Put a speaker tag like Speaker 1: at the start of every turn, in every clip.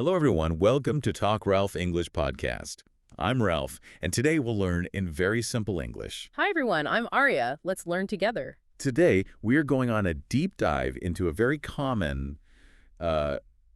Speaker 1: Hello, everyone. Welcome to Talk Ralph English Podcast. I'm Ralph, and today we'll learn in very simple English.
Speaker 2: Hi, everyone. I'm Aria. Let's learn together.
Speaker 1: Today, we're going on a deep dive into a very common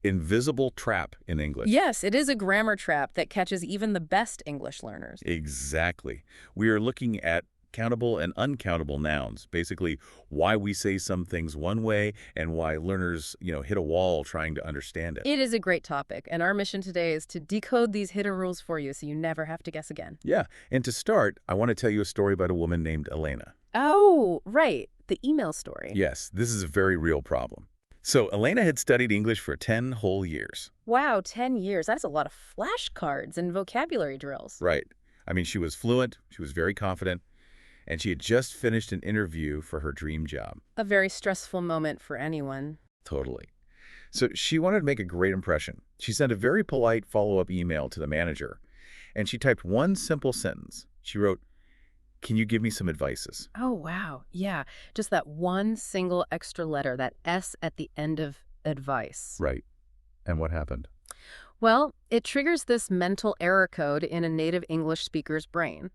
Speaker 1: invisible trap in English.
Speaker 2: Yes, it is a grammar trap that catches even the best English learners.
Speaker 1: Exactly. We are looking at countable and uncountable nouns, basically why we say some things one way and why learners, hit a wall trying to understand it.
Speaker 2: It is a great topic, and our mission today is to decode these hidden rules for you so you never have to guess again.
Speaker 1: Yeah, and to start, I want to tell you a story about a woman named Elena.
Speaker 2: Oh, right. The email story.
Speaker 1: Yes, this is a very real problem. So Elena had studied English for 10 whole years.
Speaker 2: Wow, 10 years. That's a lot of flashcards and vocabulary drills.
Speaker 1: Right. I mean, she was fluent, she was very confident, and she had just finished an interview for her dream job.
Speaker 2: A very stressful moment for anyone.
Speaker 1: Totally. So she wanted to make a great impression. She sent a very polite follow-up email to the manager, and she typed one simple sentence. She wrote, "Can you give me some advices?"
Speaker 2: Oh, wow. Yeah, just that one single extra letter, that S at the end of advice.
Speaker 1: Right. And what happened?
Speaker 2: Well, it triggers this mental error code in a native English speaker's brain.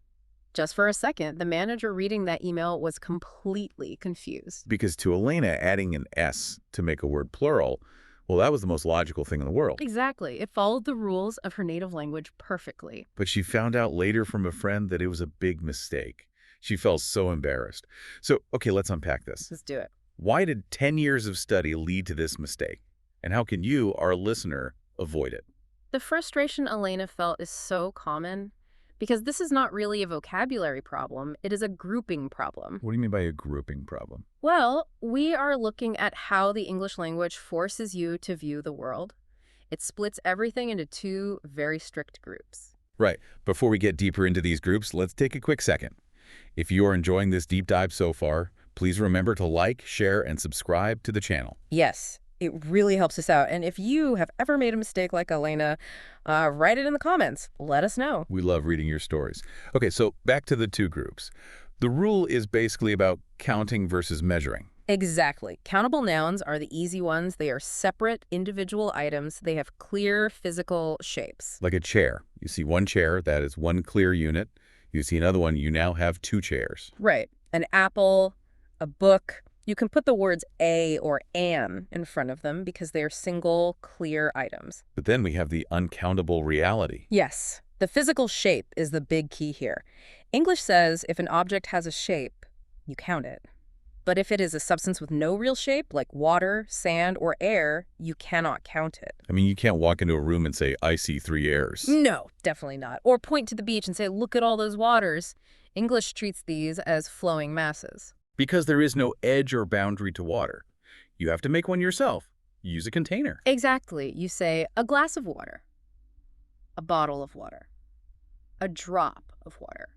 Speaker 2: Just for a second, the manager reading that email was completely confused.
Speaker 1: Because to Elena, adding an S to make a word plural, well, that was the most logical thing in the world.
Speaker 2: Exactly. It followed the rules of her native language perfectly.
Speaker 1: But she found out later from a friend that it was a big mistake. She felt so embarrassed. So, okay, let's unpack this.
Speaker 2: Let's do it.
Speaker 1: Why did 10 years of study lead to this mistake? And how can you, our listener, avoid it?
Speaker 2: The frustration Elena felt is so common because this is not really a vocabulary problem. It is a grouping problem.
Speaker 1: What do you mean by a grouping problem?
Speaker 2: Well, we are looking at how the English language forces you to view the world. It splits everything into two very strict groups.
Speaker 1: Right. Before we get deeper into these groups, let's take a quick second. If you are enjoying this deep dive so far, please remember to like, share, and subscribe to the channel.
Speaker 2: Yes, it really helps us out. And if you have ever made a mistake like Elena, write it in the comments. Let us know.
Speaker 1: We love reading your stories. Okay, so back to the two groups. The rule is basically about counting versus measuring.
Speaker 2: Exactly. Countable nouns are the easy ones. They are separate individual items. They have clear physical shapes.
Speaker 1: Like a chair. You see one chair, that is one clear unit. You see another one, you now have two chairs.
Speaker 2: Right. An apple, a book. You can put the words a or an in front of them because they are single, clear items.
Speaker 1: But then we have the uncountable reality.
Speaker 2: Yes. The physical shape is the big key here. English says if an object has a shape, you count it. But if it is a substance with no real shape, like water, sand, or air, you cannot count it.
Speaker 1: I mean, you can't walk into a room and say, "I see 3 airs."
Speaker 2: No, definitely not. Or point to the beach and say, "Look at all those waters." English treats these as flowing masses.
Speaker 1: Because there is no edge or boundary to water. You have to make one yourself. Use a container.
Speaker 2: Exactly. You say a glass of water, a bottle of water, a drop of water.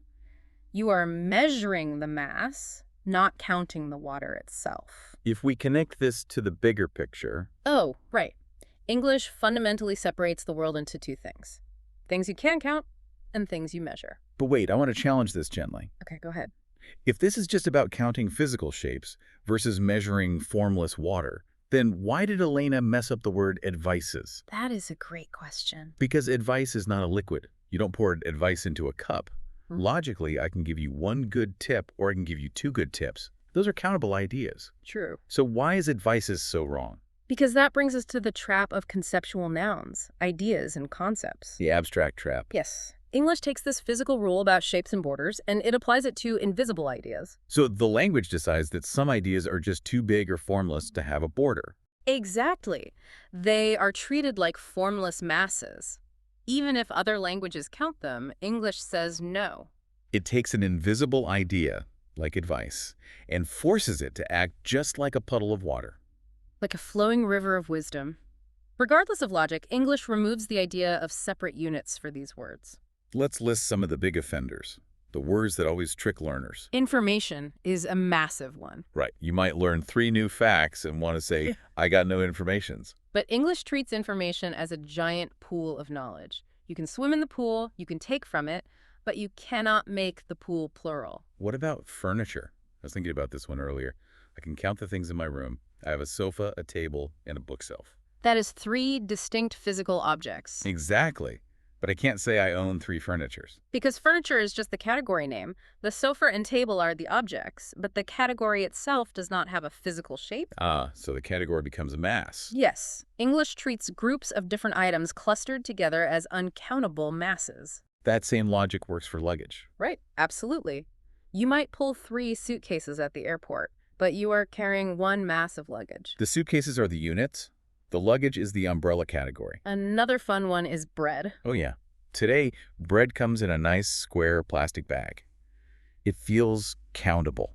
Speaker 2: You are measuring the mass, not counting the water itself.
Speaker 1: If we connect this to the bigger picture...
Speaker 2: Oh, right. English fundamentally separates the world into two things. Things you can count and things you measure.
Speaker 1: But wait, I want to challenge this gently.
Speaker 2: Okay, go ahead.
Speaker 1: If this is just about counting physical shapes versus measuring formless water, then why did Elena mess up the word advices?
Speaker 2: That is a great question.
Speaker 1: Because advice is not a liquid. You don't pour advice into a cup. Logically, I can give you one good tip or I can give you two good tips. Those are countable ideas.
Speaker 2: True.
Speaker 1: So why is advices so wrong?
Speaker 2: Because that brings us to the trap of conceptual nouns, ideas and concepts.
Speaker 1: The abstract trap.
Speaker 2: Yes. English takes this physical rule about shapes and borders, and it applies it to invisible ideas.
Speaker 1: So the language decides that some ideas are just too big or formless to have a border.
Speaker 2: Exactly. They are treated like formless masses. Even if other languages count them, English says no.
Speaker 1: It takes an invisible idea, like advice, and forces it to act just like a puddle of water.
Speaker 2: Like a flowing river of wisdom. Regardless of logic, English removes the idea of separate units for these words.
Speaker 1: Let's list some of the big offenders, the words that always trick learners.
Speaker 2: Information is a massive one.
Speaker 1: Right. You might learn 3 new facts and want to say, "I got no informations."
Speaker 2: But English treats information as a giant pool of knowledge. You can swim in the pool, you can take from it, but you cannot make the pool plural.
Speaker 1: What about furniture? I was thinking about this one earlier. I can count the things in my room. I have a sofa, a table, and a bookshelf.
Speaker 2: That is 3 distinct physical objects.
Speaker 1: Exactly. But I can't say I own 3 furnitures.
Speaker 2: Because furniture is just the category name. The sofa and table are the objects, but the category itself does not have a physical shape.
Speaker 1: Ah, so the category becomes a mass.
Speaker 2: Yes, English treats groups of different items clustered together as uncountable masses.
Speaker 1: That same logic works for luggage.
Speaker 2: Right, absolutely. You might pull 3 suitcases at the airport, but you are carrying one mass of luggage.
Speaker 1: The suitcases are the units. The luggage is the umbrella category.
Speaker 2: Another fun one is bread.
Speaker 1: Oh yeah. Today, bread comes in a nice square plastic bag. It feels countable.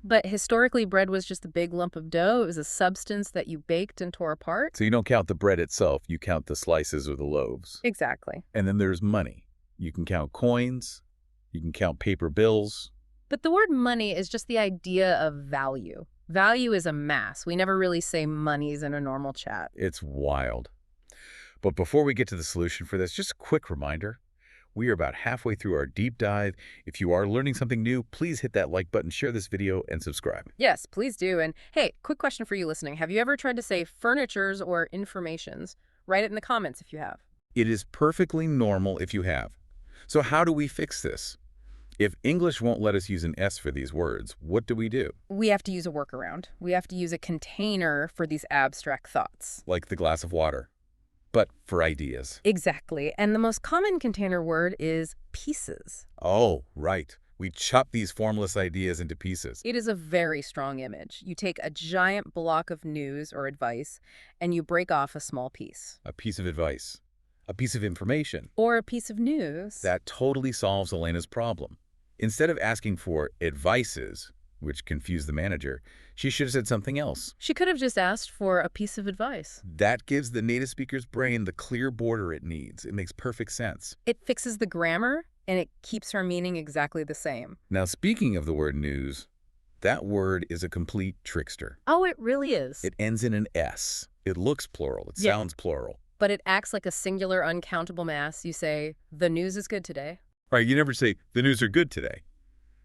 Speaker 2: But historically, bread was just a big lump of dough. It was a substance that you baked and tore apart.
Speaker 1: So you don't count the bread itself, you count the slices or the loaves.
Speaker 2: Exactly.
Speaker 1: And then there's money. You can count coins, you can count paper bills.
Speaker 2: But the word money is just the idea of value. Value is a mass. We never really say monies in a normal chat.
Speaker 1: It's wild. But before we get to the solution for this, just a quick reminder. We are about halfway through our deep dive. If you are learning something new, please hit that like button, share this video, and subscribe.
Speaker 2: Yes, please do. And hey, quick question for you listening. Have you ever tried to say furnitures or informations? Write it in the comments if you have.
Speaker 1: It is perfectly normal if you have. So how do we fix this? If English won't let us use an S for these words, what do?
Speaker 2: We have to use a workaround. We have to use a container for these abstract thoughts.
Speaker 1: Like the glass of water, but for ideas.
Speaker 2: Exactly. And the most common container word is pieces.
Speaker 1: Oh, right. We chop these formless ideas into pieces.
Speaker 2: It is a very strong image. You take a giant block of news or advice, and you break off a small piece.
Speaker 1: A piece of advice, a piece of information.
Speaker 2: Or a piece of news.
Speaker 1: That totally solves Elena's problem. Instead of asking for advices, which confused the manager, she should have said something else.
Speaker 2: She could have just asked for a piece of advice.
Speaker 1: That gives the native speaker's brain the clear border it needs. It makes perfect sense.
Speaker 2: It fixes the grammar, and it keeps her meaning exactly the same.
Speaker 1: Now, speaking of the word news, that word is a complete trickster.
Speaker 2: Oh, it really is.
Speaker 1: It ends in an S. It looks plural. It
Speaker 2: Yeah.
Speaker 1: sounds plural.
Speaker 2: But it acts like a singular, uncountable mass. You say, the news is good today.
Speaker 1: Right, you never say, the news are good today.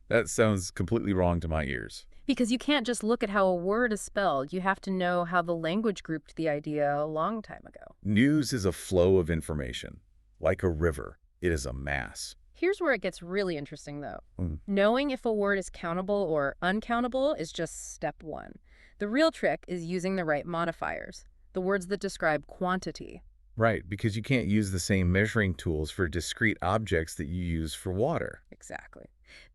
Speaker 1: That sounds completely wrong to my ears.
Speaker 2: Because you can't just look at how a word is spelled. You have to know how the language grouped the idea a long time ago.
Speaker 1: News is a flow of information. Like a river, it is a mass.
Speaker 2: Here's where it gets really interesting, though.
Speaker 1: Mm.
Speaker 2: Knowing if a word is countable or uncountable is just step 1. The real trick is using the right modifiers, the words that describe quantity.
Speaker 1: Right, because you can't use the same measuring tools for discrete objects that you use for water.
Speaker 2: Exactly.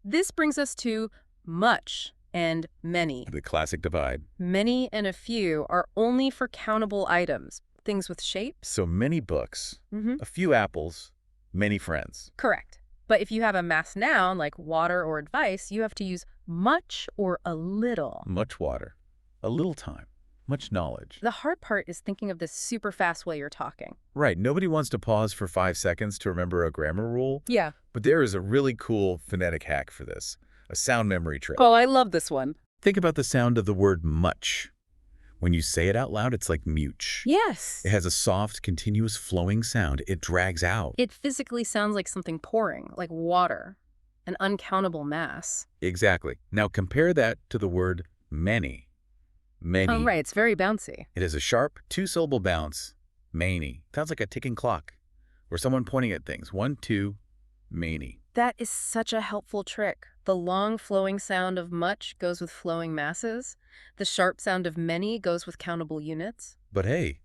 Speaker 2: This brings us to much and many.
Speaker 1: The classic divide.
Speaker 2: Many and a few are only for countable items, things with shapes.
Speaker 1: So many books,
Speaker 2: Mm-hmm.
Speaker 1: a few apples, many friends.
Speaker 2: Correct. But if you have a mass noun like water or advice, you have to use much or a little.
Speaker 1: Much water, a little time, much knowledge.
Speaker 2: The hard part is thinking of this super fast way you're talking.
Speaker 1: Right, nobody wants to pause for 5 seconds to remember a grammar rule,
Speaker 2: Yeah.
Speaker 1: but there is a really cool phonetic hack for this, a sound memory trick.
Speaker 2: Oh, I love this one.
Speaker 1: Think about the sound of the word much. When you say it out loud, it's like much.
Speaker 2: Yes.
Speaker 1: It has a soft, continuous flowing sound. It drags out.
Speaker 2: It physically sounds like something pouring, like water, an uncountable mass.
Speaker 1: Exactly. Now compare that to the word many. Many.
Speaker 2: Oh, right. It's very bouncy.
Speaker 1: It has a sharp, 2-syllable bounce. Many. Sounds like a ticking clock. Or someone pointing at things. 1, 2, many.
Speaker 2: That is such a helpful trick. The long flowing sound of much goes with flowing masses. The sharp sound of many goes with countable units.
Speaker 1: But hey,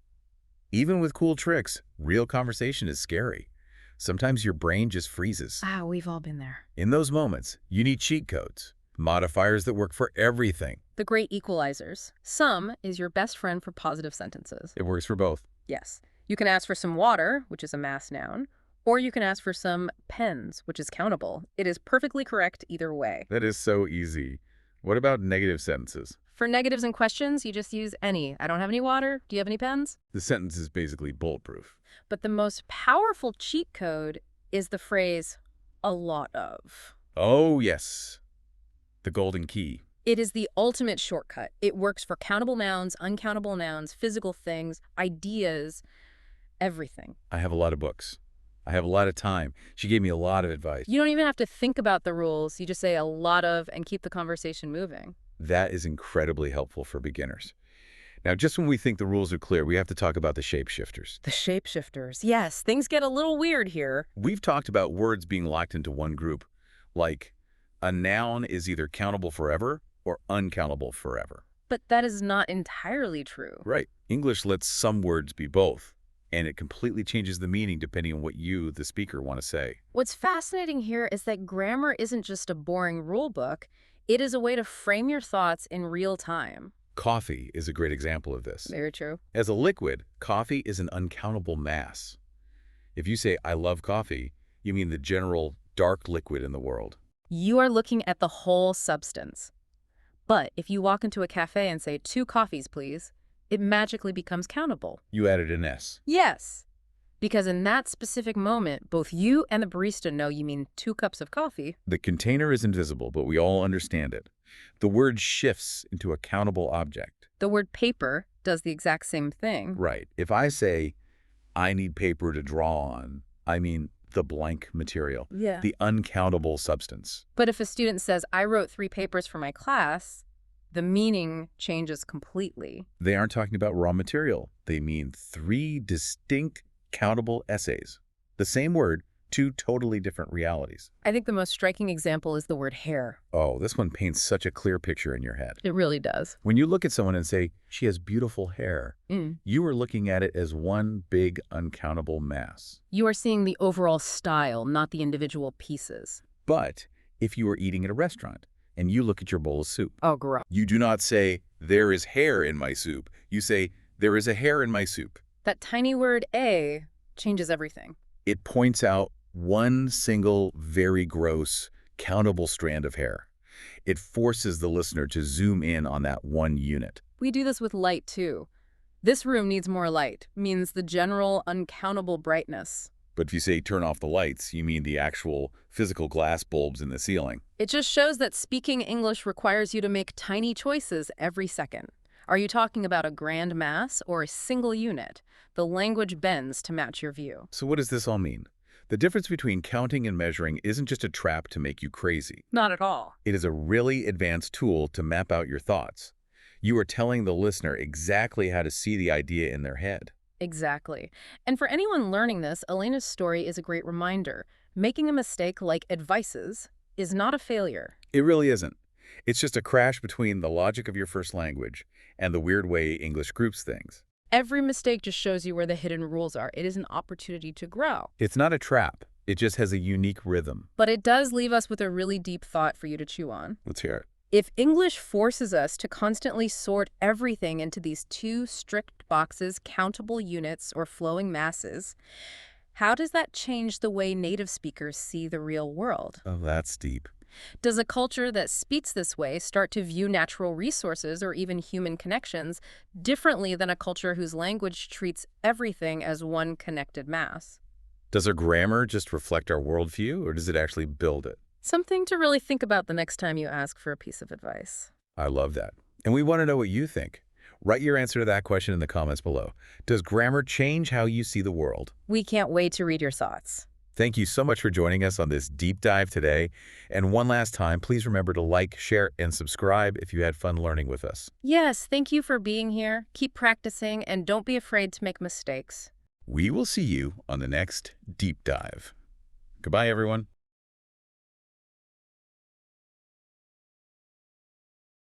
Speaker 1: even with cool tricks, real conversation is scary. Sometimes your brain just freezes.
Speaker 2: Ah, we've all been there.
Speaker 1: In those moments, you need cheat codes. Modifiers that work for everything.
Speaker 2: The great equalizers. Some is your best friend for positive sentences.
Speaker 1: It works for both.
Speaker 2: Yes. You can ask for some water, which is a mass noun, or you can ask for some pens, which is countable. It is perfectly correct either way.
Speaker 1: That is so easy. What about negative sentences?
Speaker 2: For negatives and questions, you just use any. I don't have any water. Do you have any pens?
Speaker 1: The sentence is basically bulletproof.
Speaker 2: But the most powerful cheat code is the phrase, a lot of.
Speaker 1: Oh, yes. The golden key.
Speaker 2: It is the ultimate shortcut. It works for countable nouns, uncountable nouns, physical things, ideas, everything.
Speaker 1: I have a lot of books. I have a lot of time. She gave me a lot of advice.
Speaker 2: You don't even have to think about the rules. You just say a lot of and keep the conversation moving.
Speaker 1: That is incredibly helpful for beginners. Now, just when we think the rules are clear, we have to talk about the shapeshifters.
Speaker 2: The shapeshifters. Yes, things get a little weird here.
Speaker 1: We've talked about words being locked into one group, like a noun is either countable forever or uncountable forever.
Speaker 2: But that is not entirely true.
Speaker 1: Right. English lets some words be both, and it completely changes the meaning depending on what you, the speaker, want to say.
Speaker 2: What's fascinating here is that grammar isn't just a boring rule book. It is a way to frame your thoughts in real time.
Speaker 1: Coffee is a great example of this.
Speaker 2: Very true.
Speaker 1: As a liquid, coffee is an uncountable mass. If you say, I love coffee, you mean the general dark liquid in the world.
Speaker 2: You are looking at the whole substance. But if you walk into a cafe and say, 2 coffees, please, it magically becomes countable.
Speaker 1: You added an S.
Speaker 2: Yes. Because in that specific moment, both you and the barista know you mean 2 cups of coffee.
Speaker 1: The container is invisible, but we all understand it. The word shifts into a countable object.
Speaker 2: The word paper does the exact same thing.
Speaker 1: Right. If I say, I need paper to draw on, I mean the blank material, the uncountable substance.
Speaker 2: But if a student says, I wrote 3 papers for my class, the meaning changes completely.
Speaker 1: They aren't talking about raw material. They mean 3 distinct countable essays. The same word, 2 totally different realities.
Speaker 2: I think the most striking example is the word hair.
Speaker 1: Oh, this one paints such a clear picture in your head.
Speaker 2: It really does.
Speaker 1: When you look at someone and say, she has beautiful hair, you are looking at it as one big uncountable mass.
Speaker 2: You are seeing the overall style, not the individual pieces.
Speaker 1: But if you are eating at a restaurant and you look at your bowl of soup,
Speaker 2: Oh, gross.
Speaker 1: you do not say, there is hair in my soup. You say, there is a hair in my soup.
Speaker 2: That tiny word A changes everything.
Speaker 1: It points out one single, very gross, countable strand of hair. It forces the listener to zoom in on that one unit.
Speaker 2: We do this with light, too. This room needs more light, means the general uncountable brightness.
Speaker 1: But if you say turn off the lights, you mean the actual physical glass bulbs in the ceiling.
Speaker 2: It just shows that speaking English requires you to make tiny choices every second. Are you talking about a grand mass or a single unit? The language bends to match your view.
Speaker 1: So what does this all mean? The difference between counting and measuring isn't just a trap to make you crazy.
Speaker 2: Not at all.
Speaker 1: It is a really advanced tool to map out your thoughts. You are telling the listener exactly how to see the idea in their head.
Speaker 2: Exactly. And for anyone learning this, Elena's story is a great reminder. Making a mistake like advices is not a failure.
Speaker 1: It really isn't. It's just a crash between the logic of your first language and the weird way English groups things.
Speaker 2: Every mistake just shows you where the hidden rules are. It is an opportunity to grow.
Speaker 1: It's not a trap. It just has a unique rhythm.
Speaker 2: But it does leave us with a really deep thought for you to chew on.
Speaker 1: Let's hear it.
Speaker 2: If English forces us to constantly sort everything into these 2 strict boxes, countable units or flowing masses, how does that change the way native speakers see the real world?
Speaker 1: Oh, that's deep.
Speaker 2: Does a culture that speaks this way start to view natural resources or even human connections differently than a culture whose language treats everything as one connected mass?
Speaker 1: Does our grammar just reflect our worldview, or does it actually build it?
Speaker 2: Something to really think about the next time you ask for a piece of advice.
Speaker 1: I love that. And we want to know what you think. Write your answer to that question in the comments below. Does grammar change how you see the world?
Speaker 2: We can't wait to read your thoughts.
Speaker 1: Thank you so much for joining us on this deep dive today. And one last time, please remember to like, share, and subscribe if you had fun learning with us.
Speaker 2: Yes, thank you for being here. Keep practicing and don't be afraid to make mistakes.
Speaker 1: We will see you on the next deep dive. Goodbye, everyone.